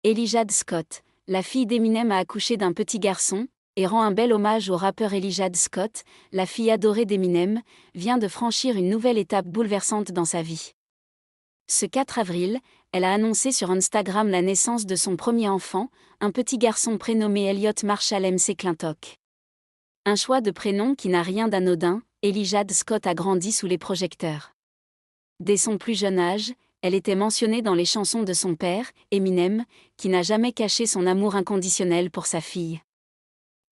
Elijah Scott, la fille d'Eminem a accouché d'un petit garçon, et rend un bel hommage au rappeur Elijah Scott, la fille adorée d'Eminem, vient de franchir une nouvelle étape bouleversante dans sa vie. Ce 4 avril, elle a annoncé sur Instagram la naissance de son premier enfant, un petit garçon prénommé Elliot Marshall McClintock. Un choix de prénom qui n'a rien d'anodin, Elijah Scott a grandi sous les projecteurs. Dès son plus jeune âge, elle était mentionnée dans les chansons de son père, Eminem, qui n'a jamais caché son amour inconditionnel pour sa fille.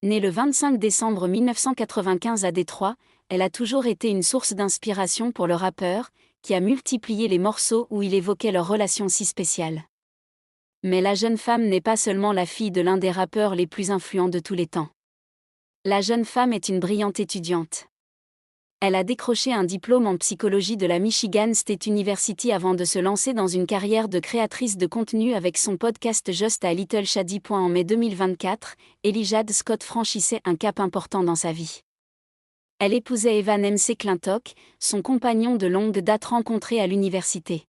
Née le 25 décembre 1995 à Détroit, elle a toujours été une source d'inspiration pour le rappeur, qui a multiplié les morceaux où il évoquait leur relation si spéciale. Mais la jeune femme n'est pas seulement la fille de l'un des rappeurs les plus influents de tous les temps. La jeune femme est une brillante étudiante. Elle a décroché un diplôme en psychologie de la Michigan State University avant de se lancer dans une carrière de créatrice de contenu avec son podcast Just a Little Shady. En mai 2024, Elijah Scott franchissait un cap important dans sa vie. Elle épousait Evan McClintock, son compagnon de longue date rencontré à l'université.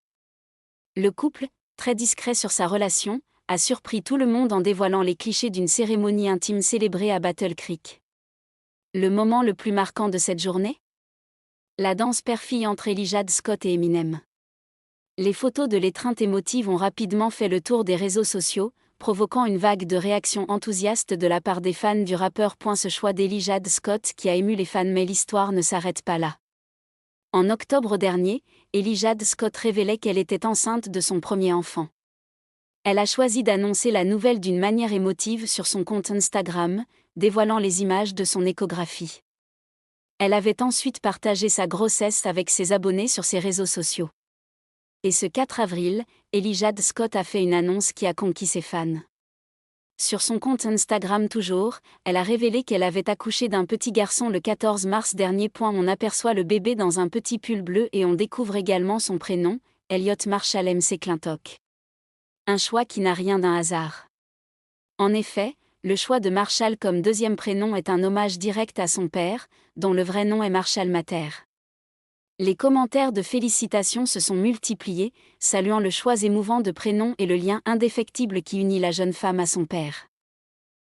Le couple, très discret sur sa relation, a surpris tout le monde en dévoilant les clichés d'une cérémonie intime célébrée à Battle Creek. Le moment le plus marquant de cette journée ? La danse père-fille entre Elijah Scott et Eminem. Les photos de l'étreinte émotive ont rapidement fait le tour des réseaux sociaux, provoquant une vague de réactions enthousiastes de la part des fans du rappeur. Ce choix d'Elijah Scott qui a ému les fans, mais l'histoire ne s'arrête pas là. En octobre dernier, Elijah Scott révélait qu'elle était enceinte de son premier enfant. Elle a choisi d'annoncer la nouvelle d'une manière émotive sur son compte Instagram, dévoilant les images de son échographie. Elle avait ensuite partagé sa grossesse avec ses abonnés sur ses réseaux sociaux. Et ce 4 avril, Elijah Scott a fait une annonce qui a conquis ses fans. Sur son compte Instagram toujours, elle a révélé qu'elle avait accouché d'un petit garçon le 14 mars dernier. On aperçoit le bébé dans un petit pull bleu et on découvre également son prénom, Elliot Marshall McClintock. Un choix qui n'a rien d'un hasard. En effet, le choix de Marshall comme deuxième prénom est un hommage direct à son père, dont le vrai nom est Marshall Matter. Les commentaires de félicitations se sont multipliés, saluant le choix émouvant de prénom et le lien indéfectible qui unit la jeune femme à son père.